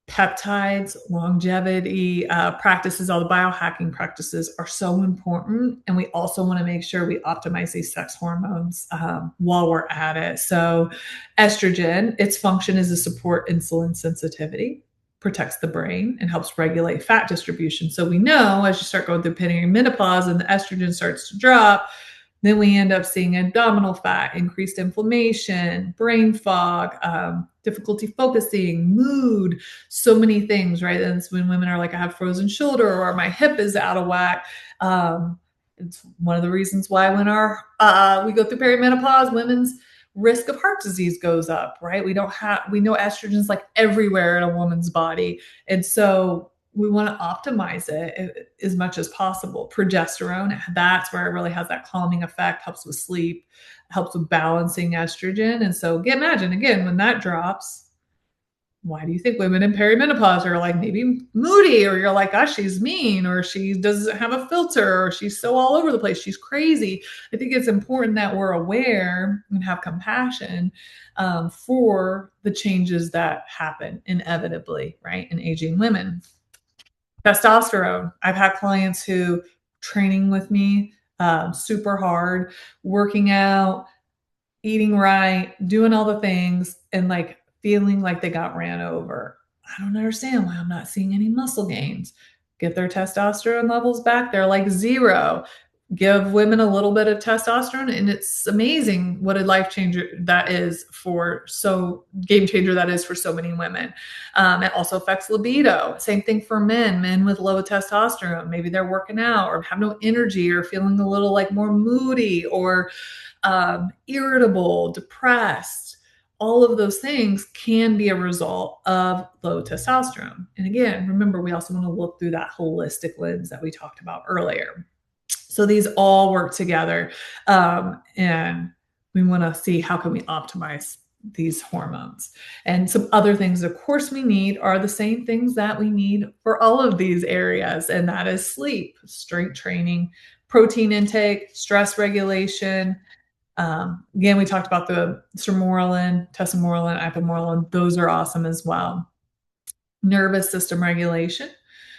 peptides, longevity practices, all the biohacking practices are so important. And we also want to make sure we optimize these sex hormones while we're at it. So estrogen, its function is to support insulin sensitivity, protects the brain, and helps regulate fat distribution. So we know as you start going through perimenopause and the estrogen starts to drop, then we end up seeing abdominal fat, increased inflammation, brain fog, difficulty focusing, mood, so many things, right? And it's when women are like, I have frozen shoulder, or my hip is out of whack. It's one of the reasons why when we go through perimenopause, women's risk of heart disease goes up, right? We know estrogen's like everywhere in a woman's body. And so we want to optimize it as much as possible. Progesterone, that's where it really has that calming effect, helps with sleep, helps with balancing estrogen. And so imagine again, when that drops, why do you think women in perimenopause are like maybe moody, or you're like, gosh, she's mean, or she doesn't have a filter, or she's so all over the place, she's crazy? I think it's important that we're aware and have compassion for the changes that happen inevitably, right, in aging women. Testosterone. I've had clients who training with me super hard, working out, eating right, doing all the things, and like feeling like they got ran over. I don't understand why I'm not seeing any muscle gains. Get their testosterone levels back, they're like zero. Give women a little bit of testosterone, and it's amazing what a life changer that is for game changer that is for so many women. It also affects libido. Same thing for men with low testosterone. Maybe they're working out or have no energy or feeling a little like more moody or irritable, depressed. All of those things can be a result of low testosterone. And again, remember, we also want to look through that holistic lens that we talked about earlier. So these all work together, and we want to see how can we optimize these hormones. And some other things, of course, we need are the same things that we need for all of these areas, and that is sleep, strength training, protein intake, stress regulation. Again, we talked about the sermorelin, tesamorelin, ipamorelin. Those are awesome as well. Nervous system regulation,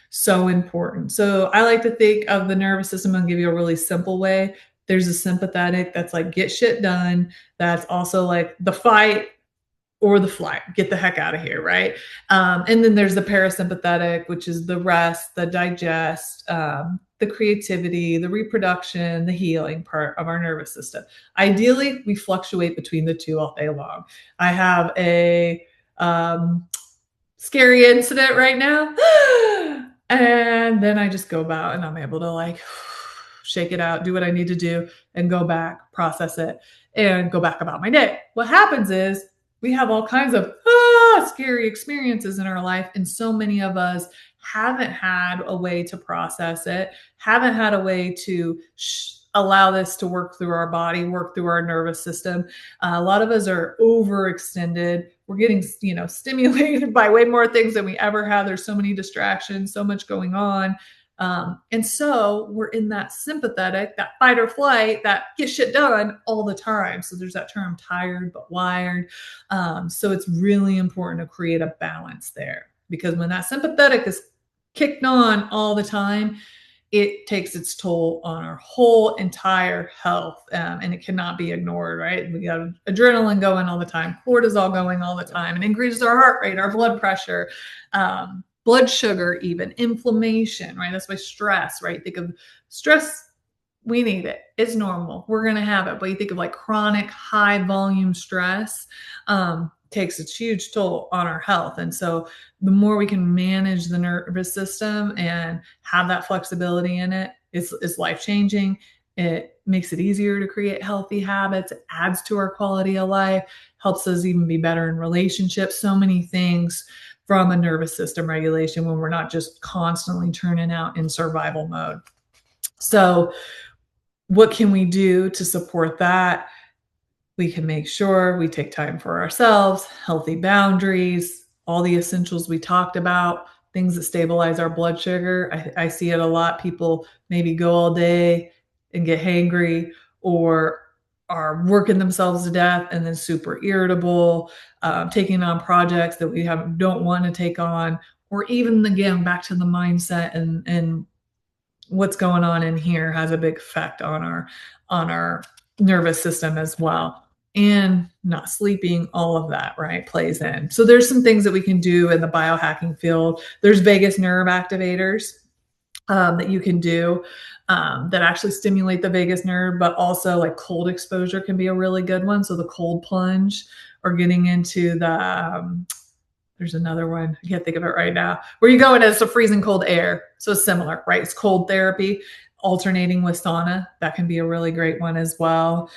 so important. So I like to think of the nervous system and give you a really simple way. There's a sympathetic that's like get shit done. That's also like the fight or the flight, get the heck out of here, right? And then there's the parasympathetic, which is the rest, the digest, the creativity, the reproduction, the healing part of our nervous system. Ideally, we fluctuate between the two all day long. I have a scary incident right now. And then I just go about and I'm able to like shake it out, do what I need to do, and go back, process it, and go back about my day. What happens is we have all kinds of scary experiences in our life, and so many of us haven't had a way to process it, haven't had a way to allow this to work through our body, work through our nervous system. A lot of us are overextended. We're getting, stimulated by way more things than we ever have. There's so many distractions, so much going on. And so we're in that sympathetic, that fight or flight, that get shit done all the time. So there's that term tired but wired. So it's really important to create a balance there, because when that sympathetic is kicked on all the time, it takes its toll on our whole entire health, and it cannot be ignored, right? We got adrenaline going all the time, cortisol going all the time, and increases our heart rate, our blood pressure, blood sugar, even inflammation, right? That's why stress, right? Think of stress, we need it. It's normal. We're going to have it. But you think of like chronic high volume stress, takes its huge toll on our health. And so the more we can manage the nervous system and have that flexibility in it, it's life-changing. It makes it easier to create healthy habits, it adds to our quality of life, helps us even be better in relationships, so many things from a nervous system regulation when we're not just constantly turning out in survival mode. So what can we do to support that? We can make sure we take time for ourselves, healthy boundaries, all the essentials we talked about, things that stabilize our blood sugar. I see it a lot. People maybe go all day and get hangry, or are working themselves to death and then super irritable, taking on projects that we don't want to take on, or even again, back to the mindset and what's going on in here has a big effect on our nervous system as well. And not sleeping, all of that, right, plays in. So there's some things that we can do in the biohacking field. There's vagus nerve activators that you can do that actually stimulate the vagus nerve, but also like cold exposure can be a really good one. So the cold plunge, or getting into the there's another one, I can't think of it right now, where you go into some freezing cold air. So it's similar, right? It's cold therapy, alternating with sauna. That can be a really great one as well.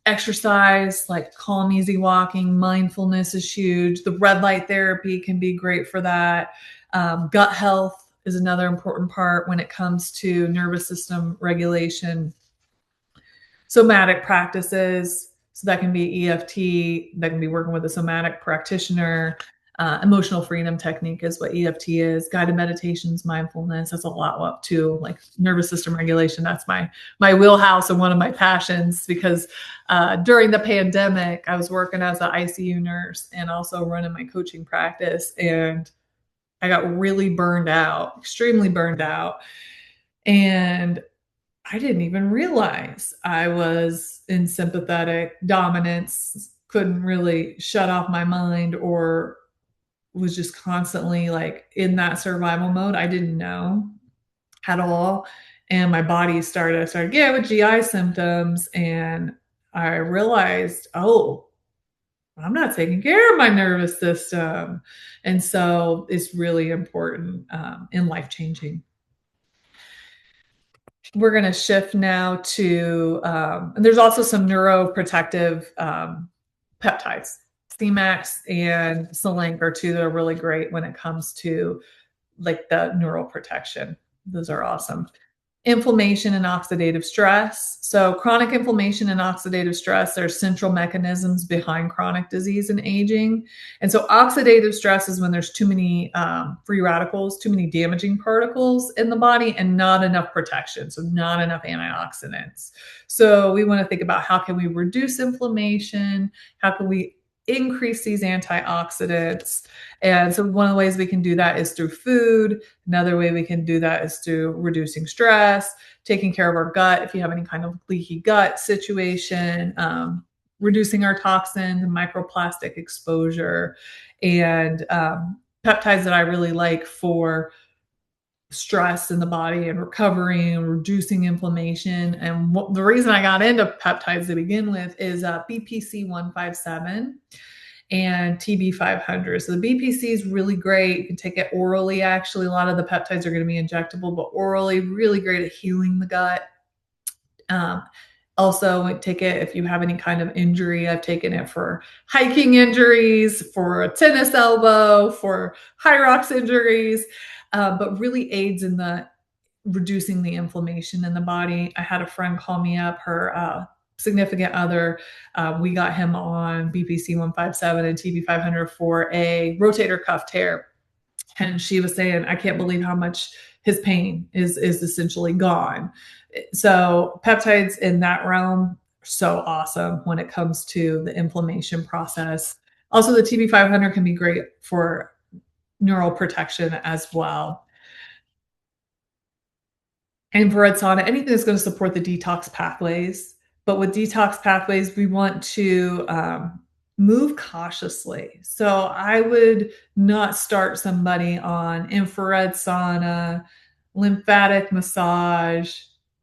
Exercise, like calm, easy walking, mindfulness is huge. The red light therapy can be great for that. Gut health is another important part when it comes to nervous system regulation. Somatic practices. So that can be EFT, that can be working with a somatic practitioner. Emotional freedom technique is what EFT is. Guided meditations, mindfulness. That's a lot up to like nervous system regulation. That's my wheelhouse and one of my passions because during the pandemic, I was working as an ICU nurse and also running my coaching practice, and I got really burned out, extremely burned out, and I didn't even realize I was in sympathetic dominance, couldn't really shut off my mind, or was just constantly like in that survival mode. I didn't know at all. And my body I started getting with GI symptoms. And I realized, oh, I'm not taking care of my nervous system. And so it's really important and life changing. We're going to shift now to, and there's also some neuroprotective peptides. CMAX and Selink are two that are really great when it comes to like the neural protection. Those are awesome. Inflammation and oxidative stress. So chronic inflammation and oxidative stress are central mechanisms behind chronic disease and aging. And so oxidative stress is when there's too many free radicals, too many damaging particles in the body and not enough protection. So not enough antioxidants. So we want to think about how can we reduce inflammation? How can we increase these antioxidants? And so one of the ways we can do that is through food. Another way we can do that is through reducing stress, taking care of our gut if you have any kind of leaky gut situation, reducing our toxins and microplastic exposure, and peptides that I really like for stress in the body and recovery and reducing inflammation. And the reason I got into peptides to begin with is BPC 157 and TB 500. So the BPC is really great. You can take it orally. Actually, a lot of the peptides are going to be injectable, but orally, really great at healing the gut. Also, take it if you have any kind of injury. I've taken it for hiking injuries, for a tennis elbow, for high rocks injuries, but really aids in the reducing the inflammation in the body. I had a friend call me up, her significant other, we got him on BPC 157 and TB 500 for a rotator cuff tear. And she was saying, I can't believe how much his pain is essentially gone. So peptides in that realm, so awesome when it comes to the inflammation process. Also, the TB 500 can be great for neural protection as well. Infrared sauna, anything that's going to support the detox pathways. But with detox pathways, we want to move cautiously. So I would not start somebody on infrared sauna, lymphatic massage,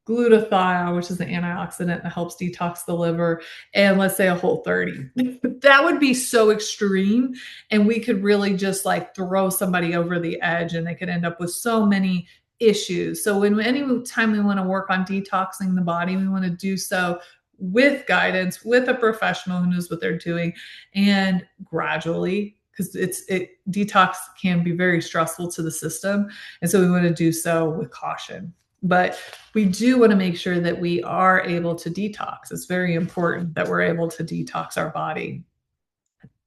glutathione, which is an antioxidant that helps detox the liver, and let's say a Whole30. That would be so extreme. And we could really just like throw somebody over the edge and they could end up with so many issues. So any time we want to work on detoxing the body, we want to do so with guidance, with a professional who knows what they're doing, and gradually, because detox can be very stressful to the system. And so we want to do so with caution. But we do want to make sure that we are able to detox. It's very important that we're able to detox our body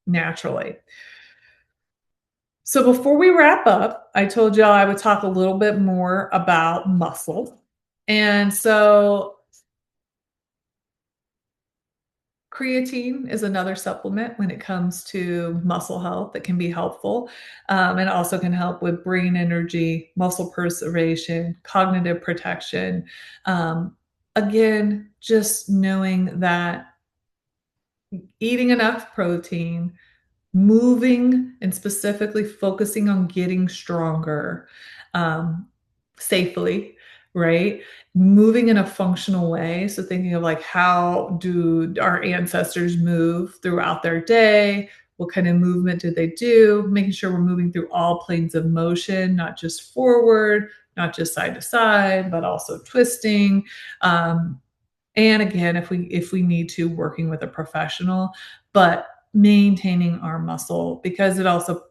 naturally. So before we wrap up, I told y'all I would talk a little bit more about muscle. And so creatine is another supplement when it comes to muscle health that can be helpful, and also can help with brain energy, muscle preservation, cognitive protection. Again, just knowing that eating enough protein, moving, and specifically focusing on getting stronger safely, right? Moving in a functional way. So thinking of like, how do our ancestors move throughout their day? What kind of movement do they do? Making sure we're moving through all planes of motion, not just forward, not just side to side, but also twisting. And again, if we need to, working with a professional, but maintaining our muscle, because it also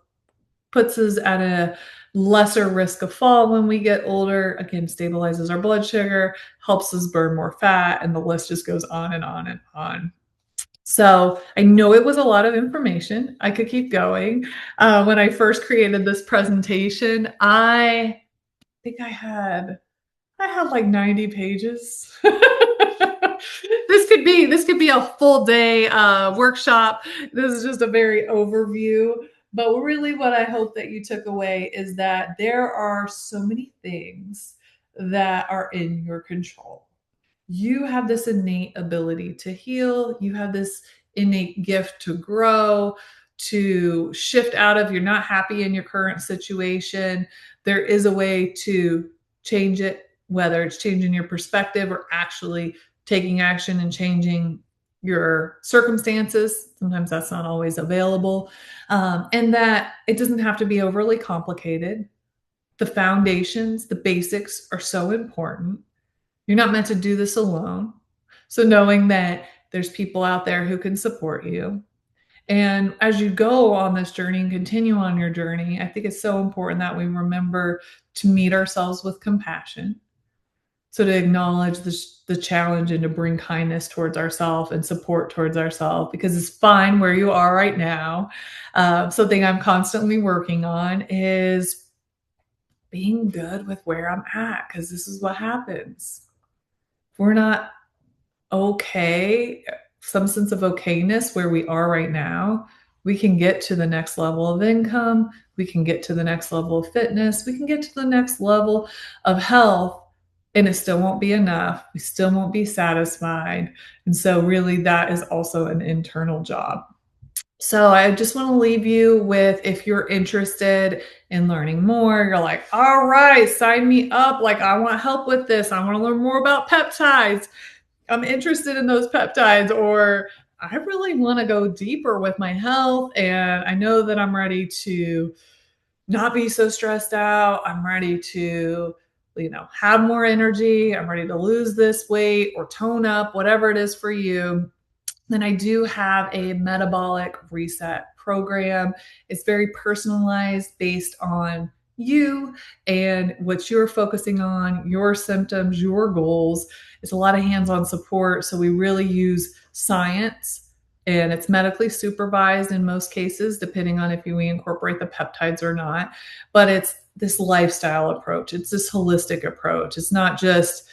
puts us at lesser risk of fall when we get older, again, stabilizes our blood sugar, helps us burn more fat, and the list just goes on and on and on. So I know it was a lot of information. I could keep going. When I first created this presentation, I think I had like 90 pages. This could be a full day workshop. This is just a very overview. But really, what I hope that you took away is that there are so many things that are in your control. You have this innate ability to heal. You have this innate gift to grow, to shift out of you're not happy in your current situation. There is a way to change it, whether it's changing your perspective or actually taking action and changing your circumstances. Sometimes that's not always available. And that it doesn't have to be overly complicated. The foundations, the basics are so important. You're not meant to do this alone. So knowing that there's people out there who can support you. And as you go on this journey and continue on your journey, I think it's so important that we remember to meet ourselves with compassion. So to acknowledge the challenge and to bring kindness towards ourselves and support towards ourselves, because it's fine where you are right now. Something I'm constantly working on is being good with where I'm at, because this is what happens. If we're not okay, some sense of okayness where we are right now, we can get to the next level of income. We can get to the next level of fitness. We can get to the next level of health, and it still won't be enough. We still won't be satisfied. And so, really, that is also an internal job. So I just want to leave you with, if you're interested in learning more, you're like, all right, sign me up. Like, I want help with this. I want to learn more about peptides. I'm interested in those peptides, or I really want to go deeper with my health. And I know that I'm ready to not be so stressed out. I'm ready to, have more energy. I'm ready to lose this weight or tone up, whatever it is for you. Then I do have a metabolic reset program. It's very personalized based on you and what you're focusing on, your symptoms, your goals. It's a lot of hands on support. So we really use science, and it's medically supervised in most cases, depending on if we incorporate the peptides or not. But it's this lifestyle approach, it's this holistic approach. It's not just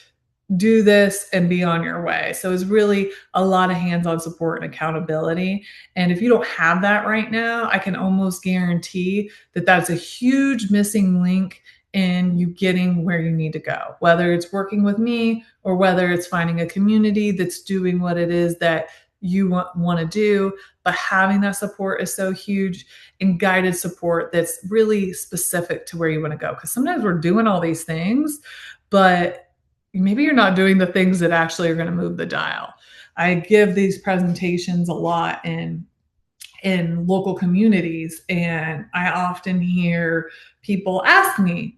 do this and be on your way. So it's really a lot of hands-on support and accountability. And if you don't have that right now, I can almost guarantee that that's a huge missing link in you getting where you need to go, whether it's working with me or whether it's finding a community that's doing what it is that you want to do. But having that support is so huge, and guided support that's really specific to where you want to go. Because sometimes we're doing all these things, but maybe you're not doing the things that actually are going to move the dial. I give these presentations a lot in local communities, and I often hear people ask me,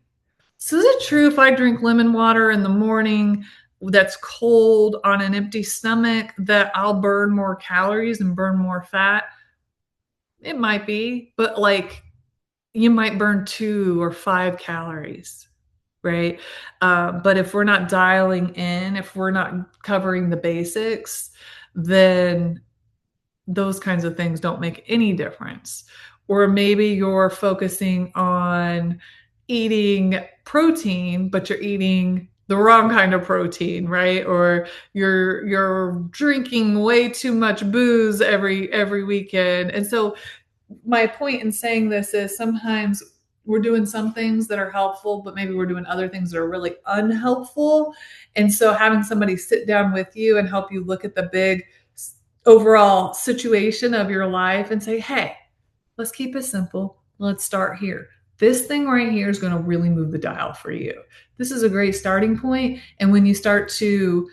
so is it true if I drink lemon water in the morning that's cold on an empty stomach that I'll burn more calories and burn more fat? It might be, but like, you might burn 2 or 5 calories, right? But if we're not dialing in, if we're not covering the basics, then those kinds of things don't make any difference. Or maybe you're focusing on eating protein, but you're eating the wrong kind of protein, right? Or you're drinking way too much booze every weekend. And so my point in saying this is sometimes we're doing some things that are helpful, but maybe we're doing other things that are really unhelpful. And so having somebody sit down with you and help you look at the big overall situation of your life and say, hey, let's keep it simple. Let's start here. This thing right here is going to really move the dial for you. This is a great starting point. And when you start to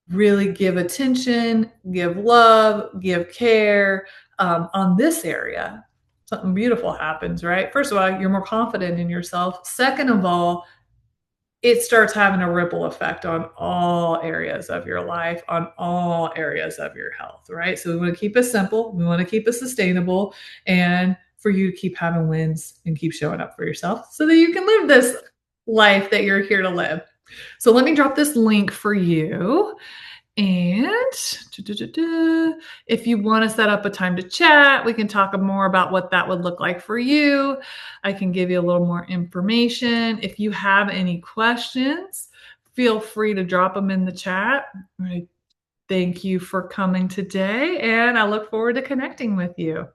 really give attention, give love, give care on this area, something beautiful happens, right? First of all, you're more confident in yourself. Second of all, it starts having a ripple effect on all areas of your life, on all areas of your health, right? So we want to keep it simple. We want to keep it sustainable. And for you to keep having wins and keep showing up for yourself so that you can live this life that you're here to live. So let me drop this link for you. And if you want to set up a time to chat, we can talk more about what that would look like for you. I can give you a little more information. If you have any questions, feel free to drop them in the chat. I thank you for coming today, and I look forward to connecting with you.